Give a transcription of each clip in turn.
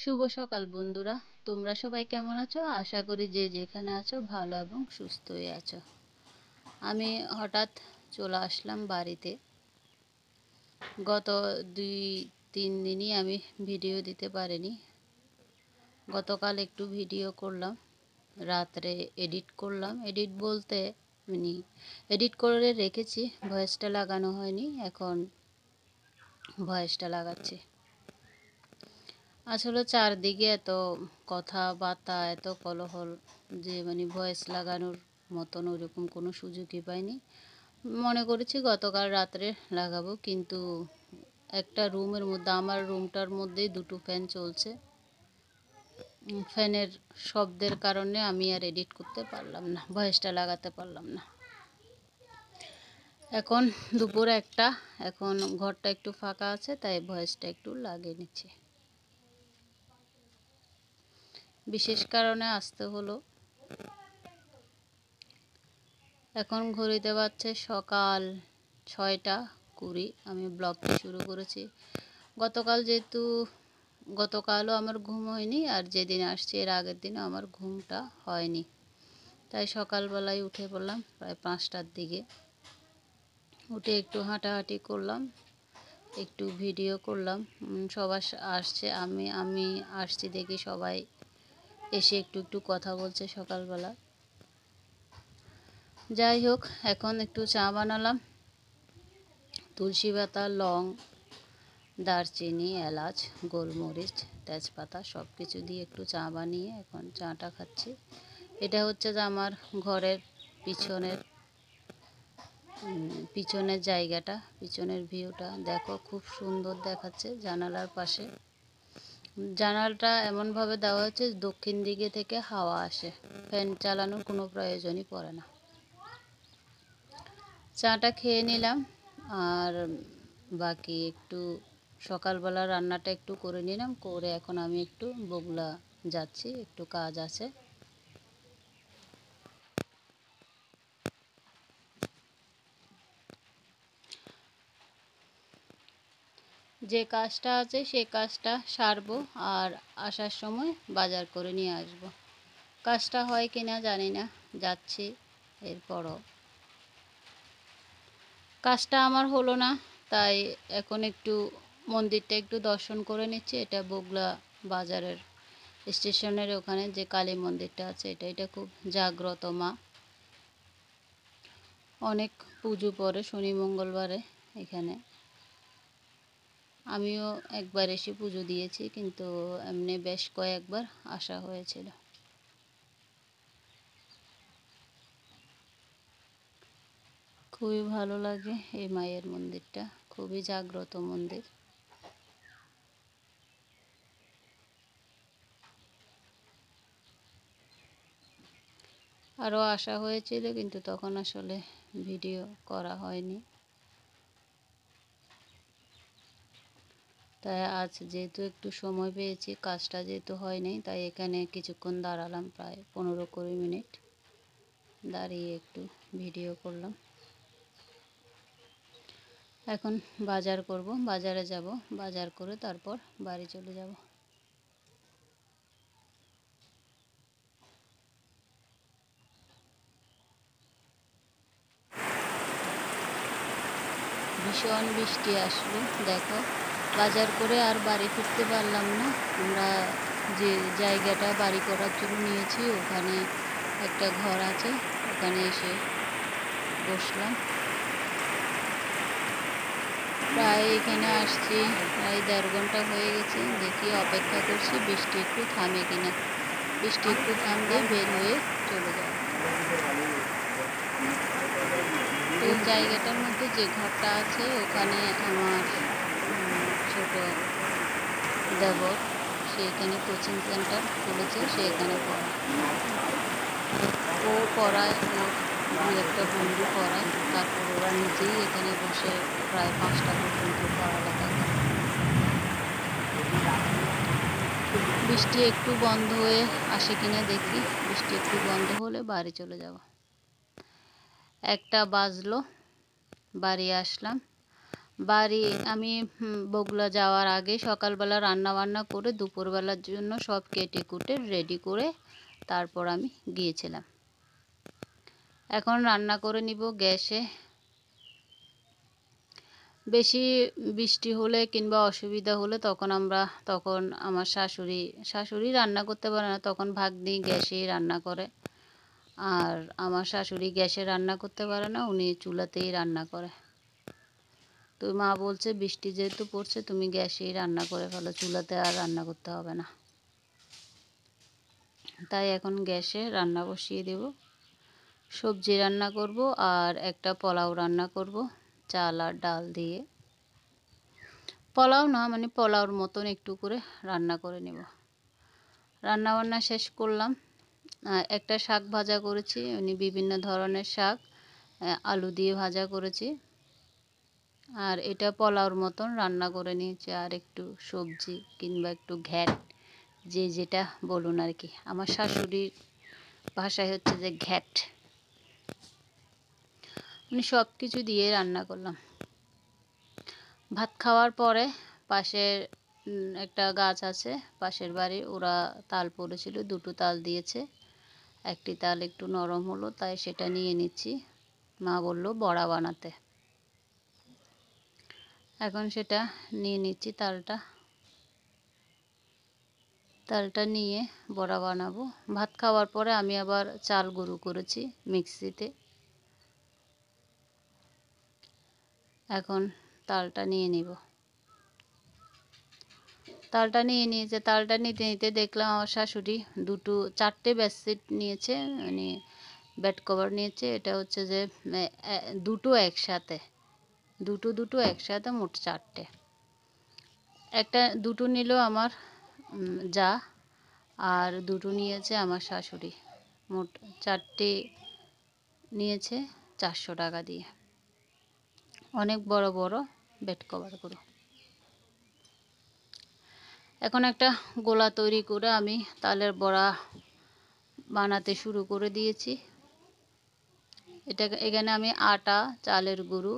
শুভ সকাল বন্ধুরা, তোমরা সবাই কেমন আছো? আশা করি যে যেখানে আছো ভালো এবং সুস্থই আছো। আমি হঠাৎ চলে আসলাম বাড়িতে। গত 2-3 দিনই আমি ভিডিও দিতে পারিনি। গতকাল একটু ভিডিও করলাম, রাত্রে এডিট করলাম। এডিট বলতে এডিট করে রেখেছি, ভয়েসটা লাগানো হয়নি, এখন ভয়েসটা লাগাচ্ছি। আসলে চারদিকে এত কথাবার্তা, এত কোলাহল যে ভয়েস লাগানোর মতন ওরকম কোনো সুযোগই পাইনি। মনে করেছি গতকাল রাত্রে লাগাবো, কিন্তু একটা রুমের মধ্যে, আমার রুমটার মধ্যেই দুটো ফ্যান চলছে। ফ্যানের শব্দের কারণে আমি আর এডিট করতে পারলাম না, ভয়েসটা লাগাতে পারলাম না। এখন দুপুর 1টা, এখন ঘরটা একটু ফাঁকা আছে, তাই ভয়েসটা একটু লাগিয়ে নিচ্ছি। বিশেষ কারণে আসতে হলো। এখন ঘড়িতে বাজছে সকাল 6টা 20। আমি ব্লগটি শুরু করেছি। গতকালও আমার ঘুম হয়নি, আর যেদিন আসছি এর আগের দিনও আমার ঘুমটা হয়নি। তাই সকালবেলায় উঠে পড়লাম প্রায় 5টার দিকে। উঠে একটু হাঁটাহাঁটি করলাম, একটু ভিডিও করলাম। সবাই আসছে, আমি আসছি দেখি সবাই এসে একটু একটু কথা বলছে সকালবেলা। যাই হোক, এখন একটু চা বানালাম। তুলসী পাতা, লং, দারচিনি, এলাচ, গোলমরিচ, তেজপাতা সব কিছু দিয়ে একটু চা বানিয়ে এখন চাটা খাচ্ছি। এটা হচ্ছে যে আমার ঘরের পিছনের জায়গাটা, পিছনের ভিউটা দেখো, খুব সুন্দর দেখাচ্ছে জানালার পাশে। জানালাটা এমনভাবে দেওয়া হচ্ছে দক্ষিণ দিকে থেকে হাওয়া আসে, ফ্যান চালানোর কোনো প্রয়োজনই পড়ে না। চাটা খেয়ে নিলাম, আর বাকি একটু সকালবেলা রান্নাটা একটু করে নিলাম, করে এখন আমি একটু বগুলা যাচ্ছি, একটু কাজ আছে। যে কাজটা আছে সেই কাজটা সারবো, আর আসার সময় বাজার করে নিয়ে আসব। কাজটা হয় কিনা জানি না, যাচ্ছি। এরপরও কাজটা আমার হলো না, তাই এখন একটু মন্দিরটা একটু দর্শন করে নিচ্ছি। এটা বগুলা বাজারের স্টেশনের ওখানে যে কালী মন্দিরটা আছে, এটা খুব জাগ্রত মা। অনেক পুজো পড়ে শনি মঙ্গলবারে এখানে। আমিও একবার এসে পুজো দিয়েছি, কিন্তু এমনি বেশ কয়েকবার আসা হয়েছিল। খুবই ভালো লাগে এই মায়ের মন্দিরটা, খুবই জাগ্রত মন্দির। আরও আসা হয়েছিল, কিন্তু তখন আসলে ভিডিও করা হয়নি। তাই আজ যেহেতু একটু সময় পেয়েছি, কাজটা যেহেতু হয়নি, তাই এখানে কিছুক্ষণ দাঁড়ালাম, প্রায় 15-20 মিনিট দাঁড়িয়ে একটু ভিডিও করলাম। এখন বাজার করব, বাজারে যাব, বাজার করে তারপর বাড়ি চলে যাব। ভীষণ বৃষ্টি আসলো, দেখো। বাজার করে আর বাড়ি ফিরতে পারলাম না। আমরা যে জায়গাটা বাড়ি করার জন্য নিয়েছি, ওখানে একটা ঘর আছে, ওখানে এসে বসলাম। প্রায় এখানে আসছি প্রায় 1.5 ঘন্টা হয়ে গেছে। দেখি, অপেক্ষা করছি বৃষ্টি একটু থামে কিনা। বৃষ্টি একটু থামলে বের হয়ে চলে যাব। এই জায়গাটার মধ্যে যে ঘরটা আছে, ওখানে আমার ছোট দেবর, সে এখানে কোচিং সেন্টার খুলেছে, সে এখানে পড়ায়। ও পড়ায়, ওর 2-একটা বন্ধু পড়ায়, তারপর ওরা নিজেই এখানে বসে প্রায় 5টা পর্যন্ত পড়ালেখা করে। বৃষ্টি একটু বন্ধ হয়ে আসে কিনা দেখি, বৃষ্টি একটু বন্ধ হলে বাড়ি চলে যাব। 1টা বাজলো, বাড়ি আসলাম। বাড়ি আমি বগুড়া যাওয়ার আগে সকালবেলা রান্না বান্না করে দুপুরবেলার জন্য সব কেটে কুটে রেডি করে তারপর আমি গিয়েছিলাম। এখন রান্না করে নিব গ্যাসে। বেশি বৃষ্টি হলে কিংবা অসুবিধা হলে তখন আমার শাশুড়ি রান্না করতে পারে না, তখন ভাগ্নি গ্যাসেই রান্না করে। আর আমার শাশুড়ি গ্যাসে রান্না করতে পারে না, উনি চুলাতেই রান্না করে। তো মা বলছে বৃষ্টি যেহেতু পড়ছে তুমি গ্যাসেই রান্না করে ফেলো, চুলাতে আর রান্না করতে হবে না। তাই এখন গ্যাসে রান্না বসিয়ে দেব। সবজি রান্না করব আর একটা পোলাও রান্না করব চাল আর ডাল দিয়ে। পোলাও না, মানে পোলাওর মতন একটু করে রান্না করে নেব। রান্না বান্না শেষ করলাম। একটা শাক ভাজা করেছি, উনি বিভিন্ন ধরনের শাক আলু দিয়ে ভাজা করেছি। আর এটা পোলাওর মতন রান্না করে নিয়েছি, আর একটু সবজি কিংবা একটু ঘ্যাট, যে যেটা বলুন আর কি। আমার শাশুড়ির ভাষায় হচ্ছে যে ঘ্যাট। মানে সব কিছু দিয়ে রান্না করলাম। ভাত খাওয়ার পরে পাশের একটা গাছ আছে পাশের বাড়ি, ওরা তাল পড়েছিল, দুটো তাল দিয়েছে। একটি তাল একটু নরম হলো, তাই সেটা নিয়ে নিচ্ছি। মা বলল বড়া বানাতে, এখন সেটা নিয়ে নিচ্ছি। তালটা নিয়ে বড়া বানাবো। ভাত খাওয়ার পরে আমি আবার চাল গুঁড়ো করেছি মিক্সিতে। এখন তালটা নিয়ে নিব। তালটা নিয়ে নিয়েছে, তালটা নিতে নিতে দেখলাম আমার শাশুড়ি চারটে বেডশিট নিয়েছে, মানে বেড কভার নিয়েছে। এটা হচ্ছে যে দুটো একসাথে মোট চারটে। দুটো নিল আমার যা, আর দুটো নিয়েছে আমার শাশুড়ি। মোট চারটে নিয়েছে 400 টাকা দিয়ে। অনেক বড় বড় বেড কভারগুলো। এখন একটা গোলা তৈরি করে আমি তালের বড়া বানাতে শুরু করে দিয়েছি। এখানে আমি আটা, চালের গুঁড়ো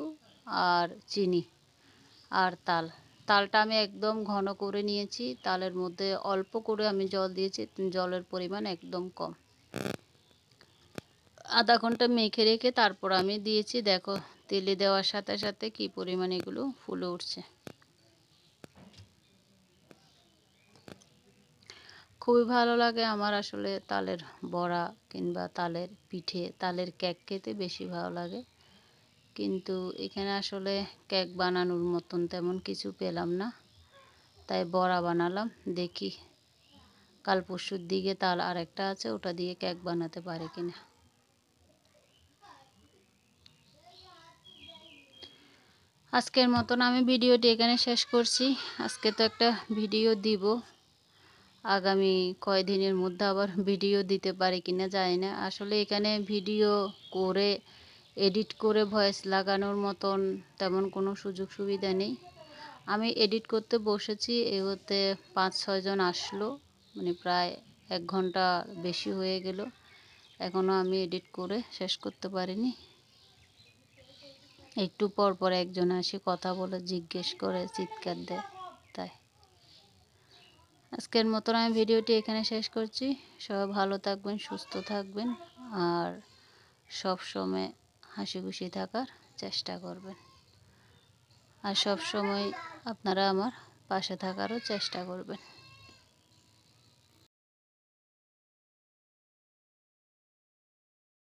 আর চিনি আর তালটা আমি একদম ঘন করে নিয়েছি। তালের মধ্যে অল্প করে আমি জল দিয়েছি, জলের পরিমাণ একদম কম। আধা ঘন্টা মেখে রেখে তারপর আমি দিয়েছি। দেখো তেলে দেওয়ার সাথে সাথে কি পরিমাণ এগুলো ফুলে উঠছে। খুবই ভালো লাগে আমার আসলে তালের বড়া কিংবা তালের পিঠে, তালের কেক খেতে বেশি ভালো লাগে। কিন্তু এখানে আসলে কেক বানানোর মতন তেমন কিছু পেলাম না, তাই বড়া বানালাম। দেখি কাল পরশুর দিকে তাল আরেকটা আছে, ওটা দিয়ে কেক বানাতে পারি কিনা। আজকের মতন আমি ভিডিওটি এখানে শেষ করছি। আজকে তো একটা ভিডিও দিব, আগামী কয়দিনের মধ্যে আবার ভিডিও দিতে পারি কিনা জানি না। আসলে এখানে ভিডিও করে এডিট করে ভয়েস লাগানোর মতন তেমন কোনো সুযোগ সুবিধা নেই। আমি এডিট করতে বসেছি, এগোতে 5-6 জন আসলো, মানে প্রায় 1 ঘন্টা বেশি হয়ে গেল, এখনও আমি এডিট করে শেষ করতে পারিনি। একটু পর পর একজন আসে কথা বলে, জিজ্ঞেস করে, চিৎকার দেয়। তাই আজকের মতন আমি ভিডিওটি এখানে শেষ করছি। সবাই ভালো থাকবেন, সুস্থ থাকবেন, আর সব সময় হাসি খুশি থাকার চেষ্টা করবেন। আর সব সময় আপনারা আমার পাশে থাকারও চেষ্টা করবেন।